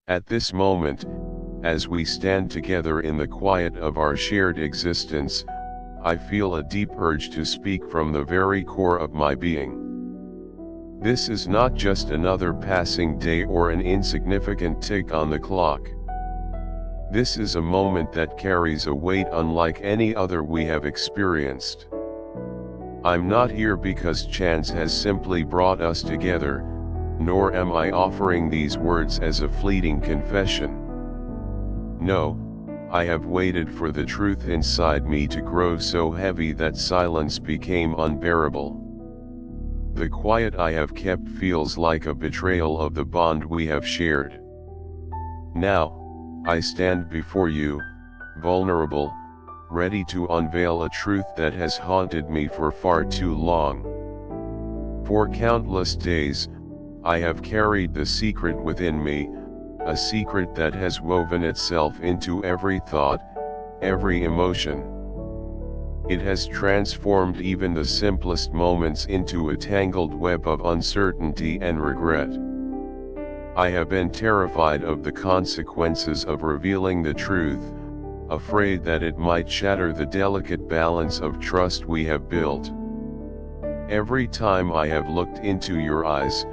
At this moment, as we stand together in the quiet of our shared existence, I feel a deep urge to speak from the very core of my being. This is not just another passing day or an insignificant tick on the clock. This is a moment that carries a weight unlike any other we have experienced. I'm not here because chance has simply brought us together, nor am I offering these words as a fleeting confession. No, I have waited for the truth inside me to grow so heavy that silence became unbearable. The quiet I have kept feels like a betrayal of the bond we have shared. Now, I stand before you, vulnerable, ready to unveil a truth that has haunted me for far too long. For countless days, I have carried the secret within me, a secret that has woven itself into every thought, every emotion. It has transformed even the simplest moments into a tangled web of uncertainty and regret. I have been terrified of the consequences of revealing the truth, afraid that it might shatter the delicate balance of trust we have built. Every time I have looked into your eyes,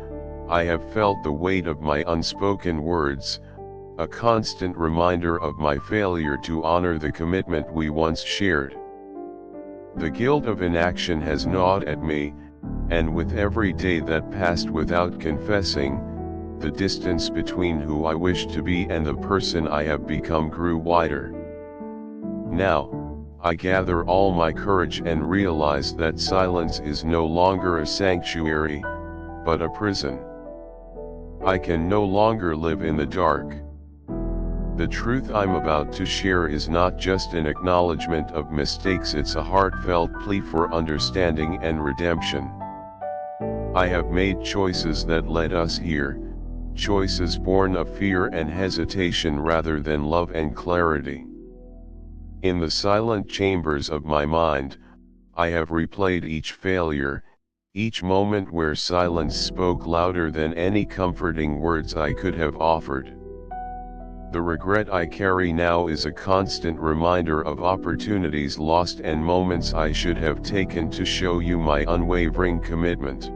I have felt the weight of my unspoken words, a constant reminder of my failure to honor the commitment we once shared. The guilt of inaction has gnawed at me, and with every day that passed without confessing, the distance between who I wished to be and the person I have become grew wider. Now, I gather all my courage and realize that silence is no longer a sanctuary, but a prison. I can no longer live in the dark. The truth I'm about to share is not just an acknowledgement of mistakes, it's a heartfelt plea for understanding and redemption. I have made choices that led us here, choices born of fear and hesitation rather than love and clarity. In the silent chambers of my mind, I have replayed each failure, each moment where silence spoke louder than any comforting words I could have offered. The regret I carry now is a constant reminder of opportunities lost and moments I should have taken to show you my unwavering commitment.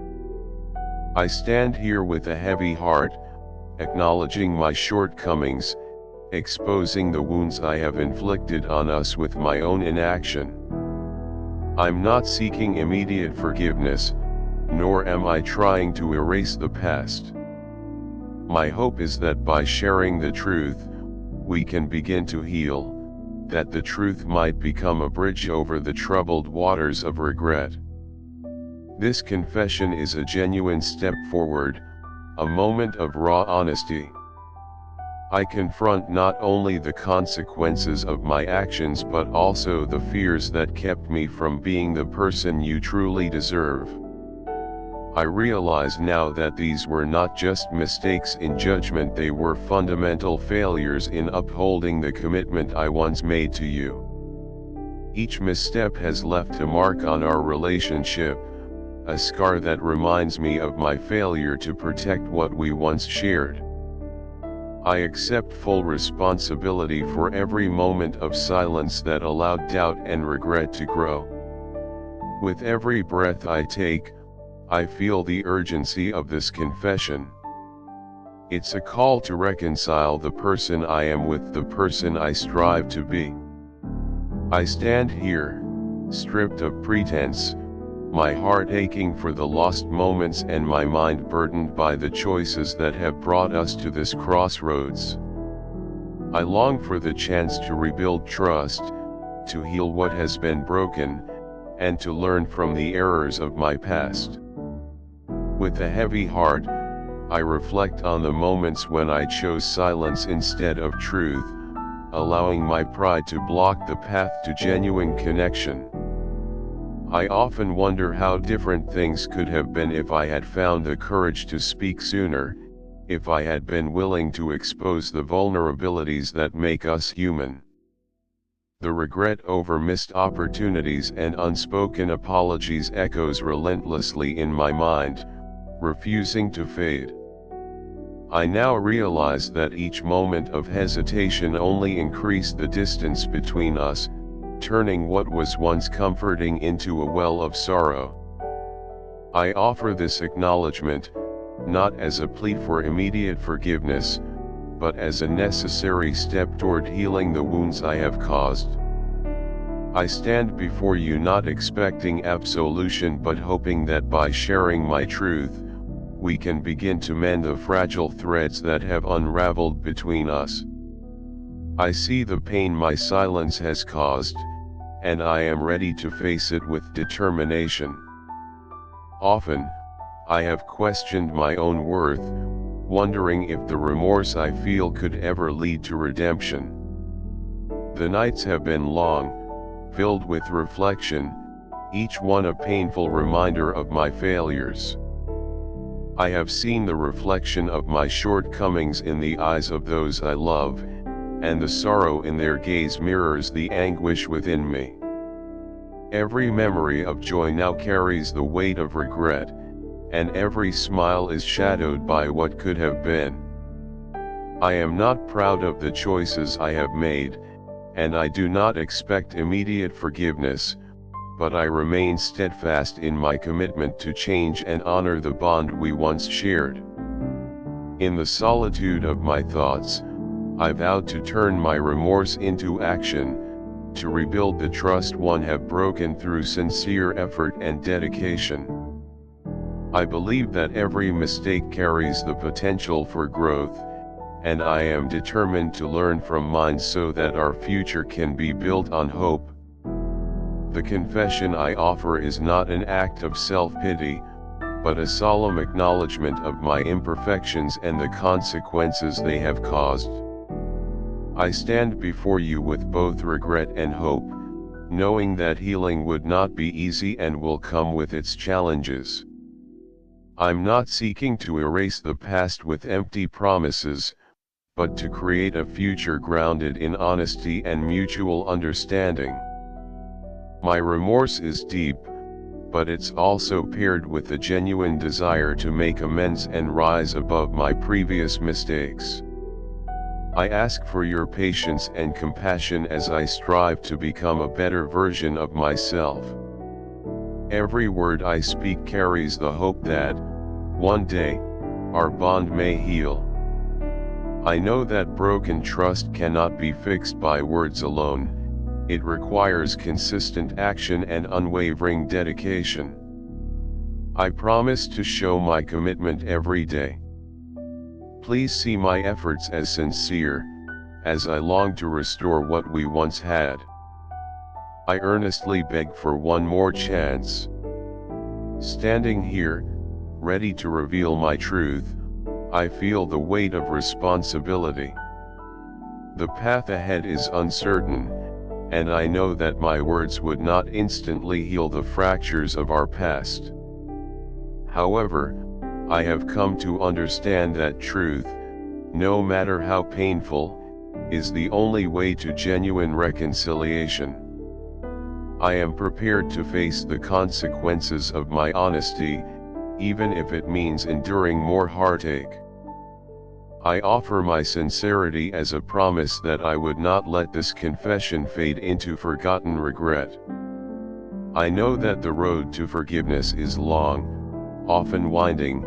I stand here with a heavy heart, acknowledging my shortcomings, exposing the wounds I have inflicted on us with my own inaction. I'm not seeking immediate forgiveness, nor am I trying to erase the past. My hope is that by sharing the truth, we can begin to heal, that the truth might become a bridge over the troubled waters of regret. This confession is a genuine step forward, a moment of raw honesty. I confront not only the consequences of my actions but also the fears that kept me from being the person you truly deserve. I realize now that these were not just mistakes in judgment, they were fundamental failures in upholding the commitment I once made to you. Each misstep has left a mark on our relationship, a scar that reminds me of my failure to protect what we once shared. I accept full responsibility for every moment of silence that allowed doubt and regret to grow. With every breath I take, I feel the urgency of this confession. It's a call to reconcile the person I am with the person I strive to be. I stand here, stripped of pretense, my heart aching for the lost moments and my mind burdened by the choices that have brought us to this crossroads. I long for the chance to rebuild trust, to heal what has been broken, and to learn from the errors of my past. With a heavy heart, I reflect on the moments when I chose silence instead of truth, allowing my pride to block the path to genuine connection. I often wonder how different things could have been if I had found the courage to speak sooner, if I had been willing to expose the vulnerabilities that make us human. The regret over missed opportunities and unspoken apologies echoes relentlessly in my mind, refusing to fade. I now realize that each moment of hesitation only increased the distance between us, turning what was once comforting into a well of sorrow. I offer this acknowledgement, not as a plea for immediate forgiveness, but as a necessary step toward healing the wounds I have caused. I stand before you not expecting absolution but hoping that by sharing my truth, we can begin to mend the fragile threads that have unraveled between us. I see the pain my silence has caused, and I am ready to face it with determination. Often, I have questioned my own worth, wondering if the remorse I feel could ever lead to redemption. The nights have been long, filled with reflection, each one a painful reminder of my failures. I have seen the reflection of my shortcomings in the eyes of those I love, and the sorrow in their gaze mirrors the anguish within me. Every memory of joy now carries the weight of regret, and every smile is shadowed by what could have been. I am not proud of the choices I have made, and I do not expect immediate forgiveness, but I remain steadfast in my commitment to change and honor the bond we once shared. In the solitude of my thoughts, I vowed to turn my remorse into action, to rebuild the trust one have broken through sincere effort and dedication. I believe that every mistake carries the potential for growth, and I am determined to learn from mine so that our future can be built on hope. The confession I offer is not an act of self-pity, but a solemn acknowledgement of my imperfections and the consequences they have caused. I stand before you with both regret and hope, knowing that healing would not be easy and will come with its challenges. I'm not seeking to erase the past with empty promises, but to create a future grounded in honesty and mutual understanding. My remorse is deep, but it's also paired with a genuine desire to make amends and rise above my previous mistakes. I ask for your patience and compassion as I strive to become a better version of myself. Every word I speak carries the hope that, one day, our bond may heal. I know that broken trust cannot be fixed by words alone, it requires consistent action and unwavering dedication. I promise to show my commitment every day. Please see my efforts as sincere, as I long to restore what we once had. I earnestly beg for one more chance. Standing here, ready to reveal my truth, I feel the weight of responsibility. The path ahead is uncertain, and I know that my words would not instantly heal the fractures of our past. However, I have come to understand that truth, no matter how painful, is the only way to genuine reconciliation. I am prepared to face the consequences of my honesty, even if it means enduring more heartache. I offer my sincerity as a promise that I would not let this confession fade into forgotten regret. I know that the road to forgiveness is long, often winding,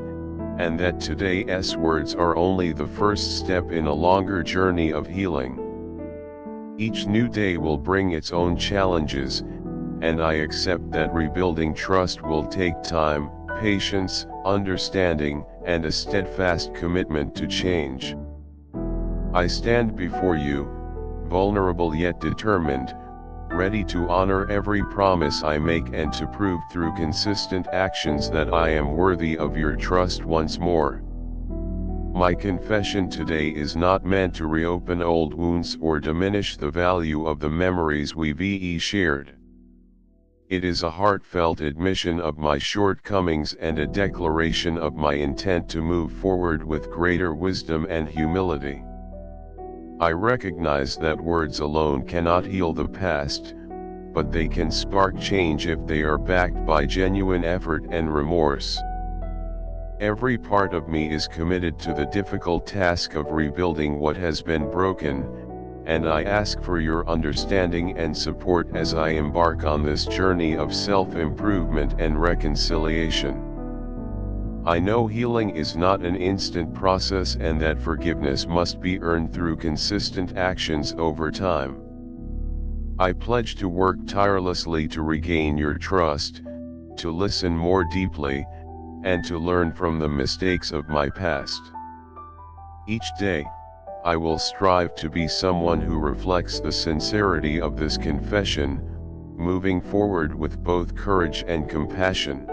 and that today's words are only the first step in a longer journey of healing. Each new day will bring its own challenges, and I accept that rebuilding trust will take time, patience, understanding, and a steadfast commitment to change. I stand before you, vulnerable yet determined, ready to honor every promise I make and to prove through consistent actions that I am worthy of your trust once more. My confession today is not meant to reopen old wounds or diminish the value of the memories we've shared. It is a heartfelt admission of my shortcomings and a declaration of my intent to move forward with greater wisdom and humility. I recognize that words alone cannot heal the past, but they can spark change if they are backed by genuine effort and remorse. Every part of me is committed to the difficult task of rebuilding what has been broken, and I ask for your understanding and support as I embark on this journey of self-improvement and reconciliation. I know healing is not an instant process and that forgiveness must be earned through consistent actions over time. I pledge to work tirelessly to regain your trust, to listen more deeply, and to learn from the mistakes of my past. Each day, I will strive to be someone who reflects the sincerity of this confession, moving forward with both courage and compassion.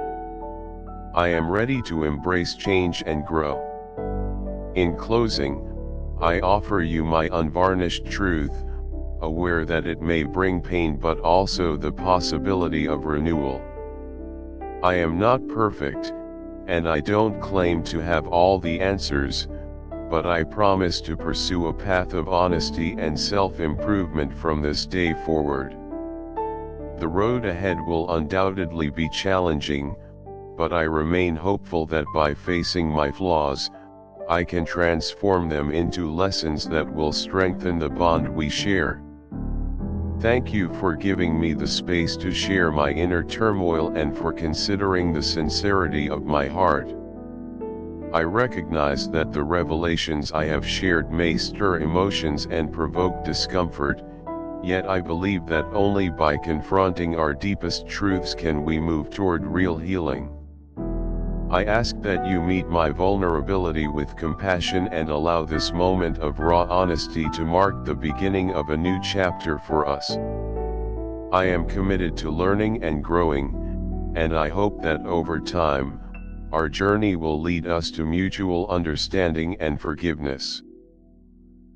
I am ready to embrace change and grow. In closing, I offer you my unvarnished truth, aware that it may bring pain but also the possibility of renewal. I am not perfect, and I don't claim to have all the answers, but I promise to pursue a path of honesty and self-improvement from this day forward. The road ahead will undoubtedly be challenging, but I remain hopeful that by facing my flaws, I can transform them into lessons that will strengthen the bond we share. Thank you for giving me the space to share my inner turmoil and for considering the sincerity of my heart. I recognize that the revelations I have shared may stir emotions and provoke discomfort, yet I believe that only by confronting our deepest truths can we move toward real healing. I ask that you meet my vulnerability with compassion and allow this moment of raw honesty to mark the beginning of a new chapter for us. I am committed to learning and growing, and I hope that over time, our journey will lead us to mutual understanding and forgiveness.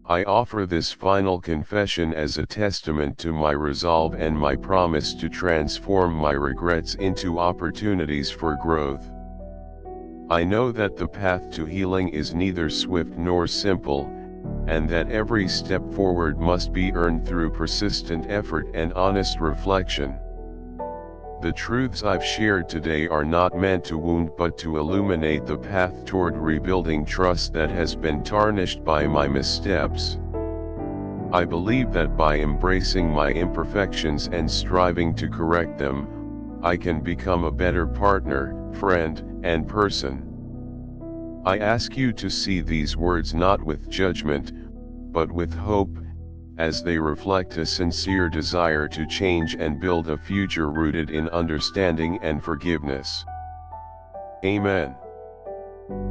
I offer this final confession as a testament to my resolve and my promise to transform my regrets into opportunities for growth. I know that the path to healing is neither swift nor simple, and that every step forward must be earned through persistent effort and honest reflection. The truths I've shared today are not meant to wound but to illuminate the path toward rebuilding trust that has been tarnished by my missteps. I believe that by embracing my imperfections and striving to correct them, I can become a better partner, friend, and person. I ask you to see these words not with judgment, but with hope, as they reflect a sincere desire to change and build a future rooted in understanding and forgiveness. Amen.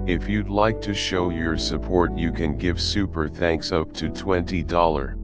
If you'd like to show your support, you can give super thanks up to $20.